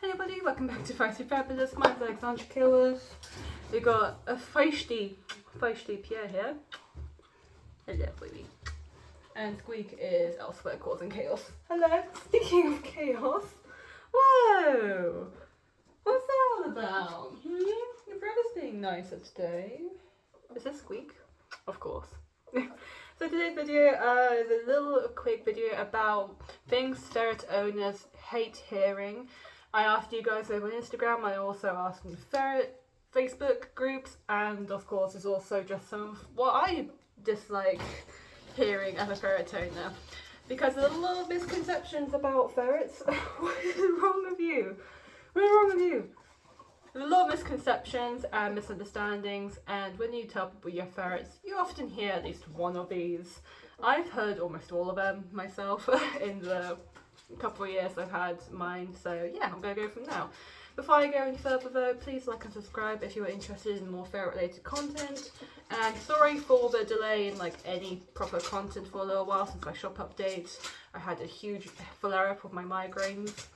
Hey everybody, welcome back to Feisty Fabulous. Mine's Alexandra Killers. We've got a feisty Pierre here. Hello, baby. And Squeak is elsewhere causing chaos. Hello. Speaking of chaos, whoa! What's that all about? Your brother's being nicer today. Is this Squeak? Of course. So today's video is a little quick video about things ferret owners hate hearing. I asked you guys over on Instagram, I also asked in the Ferret Facebook groups, and of course there's also just some of what I dislike hearing as a ferret owner. Because there's a lot of misconceptions about ferrets. What is wrong with you? What is wrong with you? There's a lot of misconceptions and misunderstandings, and when you tell people you're ferrets, you often hear at least one of these. I've heard almost all of them myself in the couple of years I've had mine, so yeah, I'm going to go from now. Before I go any further though, please like and subscribe if you are interested in more ferret related content. And sorry for the delay in any proper content for a little while since my shop update. I had a huge flare-up of my migraines,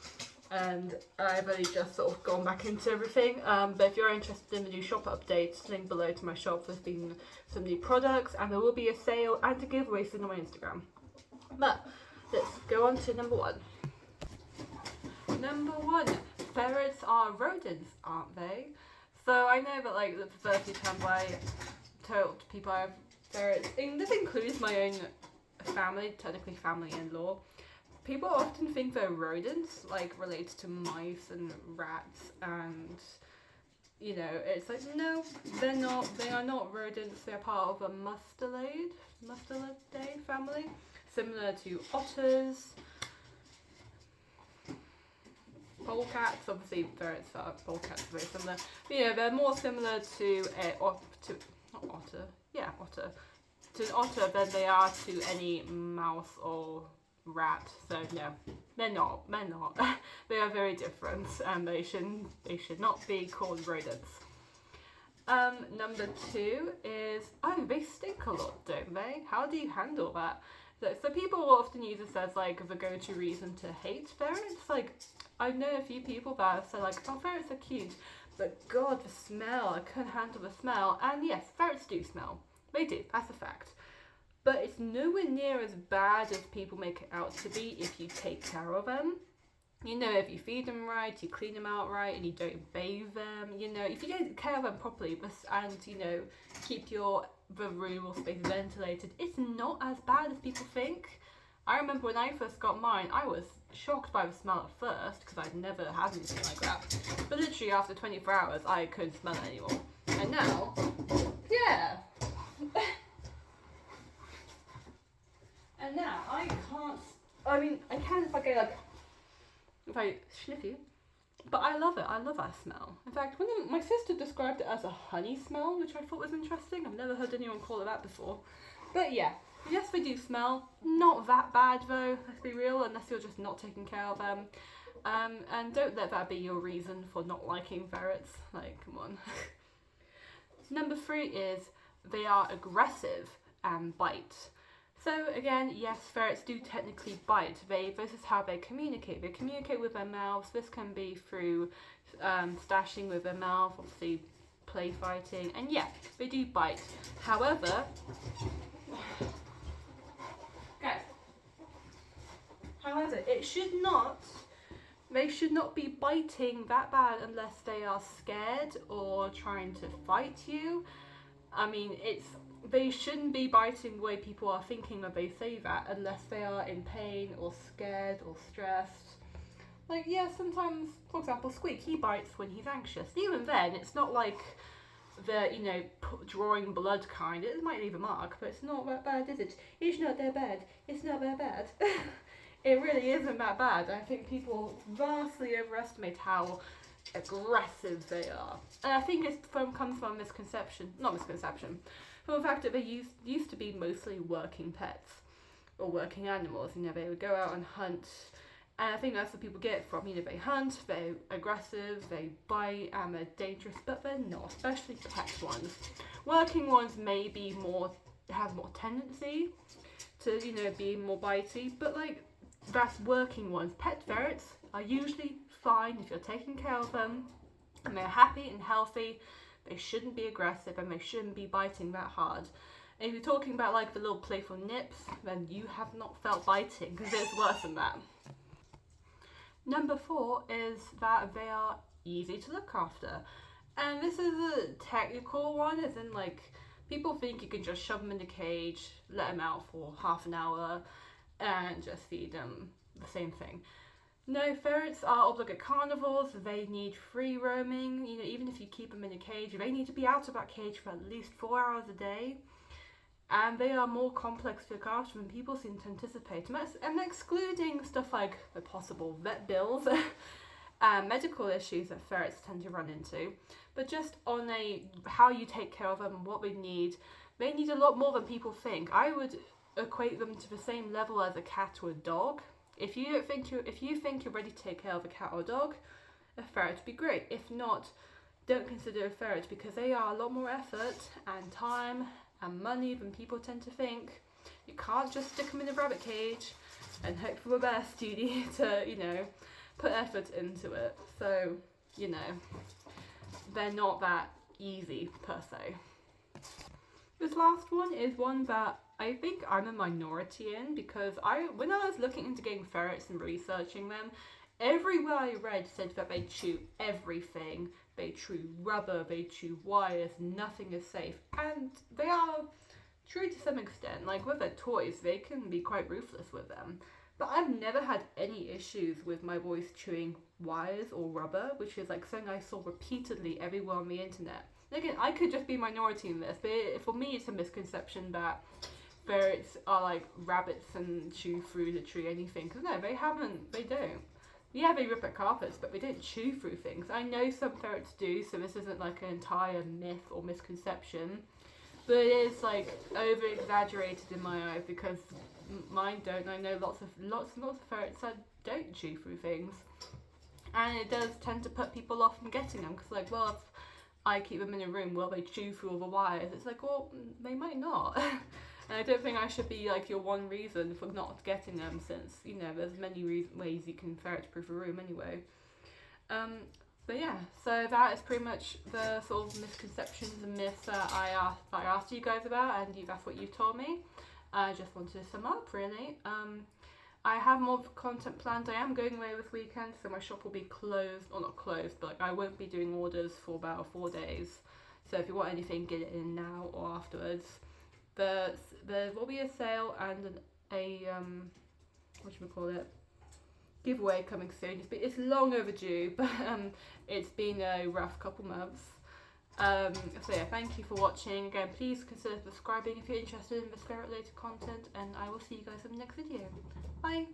and I've only just sort of gone back into everything. But if you're interested in the new shop updates, link below to my shop. There's been some new products, and there will be a sale and a giveaway soon on my Instagram. But let's go on to number one. Number one, ferrets are rodents, aren't they? So I know that the first few times I told people I have ferrets, and this includes my own family, technically family-in-law. People often think they're rodents, related to mice and rats, and it's no, they're not. They are not rodents. They're part of a Mustelidae family, similar to otters, polecats. Obviously, ferrets are polecats, very similar. But, they're more similar to otter. Yeah, otter. To an otter than they are to any mouse or rat. So no, they're not. They're not. They are very different, and they should not be called rodents. Number two is, they stink a lot, don't they? How do you handle that? So people will often use this as the go-to reason to hate ferrets. I know a few people that have said oh, ferrets are cute, but God, the smell, I couldn't handle the smell. And yes, ferrets do smell. They do, that's a fact. But it's nowhere near as bad as people make it out to be if you take care of them. If you feed them right, you clean them out right, and you don't bathe them, if you don't care of them properly and, keep the room or space ventilated, it's not as bad as people think. I remember when I first got mine, I was shocked by the smell at first, because I'd never had anything like that. But literally after 24 hours, I couldn't smell it anymore. And now, yeah. And now I can't. I can if I sniff you, but I love it. I love that smell. In fact, my sister described it as a honey smell, which I thought was interesting. I've never heard anyone call it that before. But yeah, yes, they do smell. Not that bad though. Let's be real, unless you're just not taking care of them. And don't let that be your reason for not liking ferrets. Come on. Number three is they are aggressive and bite. So again, yes, ferrets do technically bite. This is how they communicate. They communicate with their mouths. This can be through stashing with their mouth, obviously play fighting, and yeah, they do bite. However, guys, they should not be biting that bad unless they are scared or trying to fight you. They shouldn't be biting the way people are thinking when they say that, unless they are in pain or scared or stressed. Sometimes, for example, Squeak, he bites when he's anxious. Even then, it's not the, drawing blood kind. It might leave a mark, but it's not that bad, is it? It's not that bad. It's not that bad. It really isn't that bad. I think people vastly overestimate how aggressive they are. And I think it comes from from the fact that they used to be mostly working pets or working animals. They would go out and hunt, and I think that's what people get from. They hunt, they're aggressive, they bite, and they're dangerous, but they're not, especially pet ones. Working ones may be have more tendency to be more bitey, but that's working ones. Pet ferrets are usually fine if you're taking care of them and they're happy and healthy. They shouldn't be aggressive and they shouldn't be biting that hard. And if you're talking about like the little playful nips, then you have not felt biting, because it's worse than that. Number 4 is that they are easy to look after. And this is a technical one, as in like people think you can just shove them in the cage, let them out for half an hour and just feed them the same thing. No, ferrets are obligate carnivores. They need free roaming. You know, even if you keep them in a cage, they need to be out of that cage for at least 4 hours a day. And they are more complex to look after than people seem to anticipate. And excluding stuff like the possible vet bills and medical issues that ferrets tend to run into. But just on how you take care of them and what they need a lot more than people think. I would equate them to the same level as a cat or a dog. If you think you're ready to take care of a cat or a dog, a ferret would be great. If not, don't consider a ferret, because they are a lot more effort and time and money than people tend to think. You can't just stick them in a rabbit cage and hope for the best. You need to, put effort into it. So, they're not that easy per se. This last one is one that I think I'm a minority in, because when I was looking into getting ferrets and researching them, everywhere I read said that they chew everything. They chew rubber, they chew wires, nothing is safe. And they are true to some extent. Like with their toys, they can be quite ruthless with them. But I've never had any issues with my boys chewing wires or rubber, which is like something I saw repeatedly everywhere on the internet. Again, I could just be minority in this, but for me it's a misconception that ferrets are like rabbits and chew through literally anything. Because no, they don't. Yeah, they rip at carpets, but they don't chew through things. I know some ferrets do, so this isn't like an entire myth or misconception. But it is like over exaggerated in my eyes, because mine don't. I know lots of ferrets that don't chew through things. And it does tend to put people off from getting them, because like, well, if I keep them in a room, will they chew through all the wires? It's like, well, they might not. And I don't think I should be like your one reason for not getting them, since, there's many ways you can ferret-proof a room anyway. But yeah, so that is pretty much the sort of misconceptions and myths that I asked you guys about, and that's what you've told me. I just wanted to sum up, really. I have more content planned. I am going away this weekend, so my shop will be closed, or not closed, but I won't be doing orders for about 4 days. So if you want anything, get it in now or afterwards. There will be a sale and giveaway coming soon. It's long overdue, but it's been a rough couple months. So yeah, thank you for watching. Again, please consider subscribing if you're interested in this ferret related content, and I will see you guys in the next video. Bye!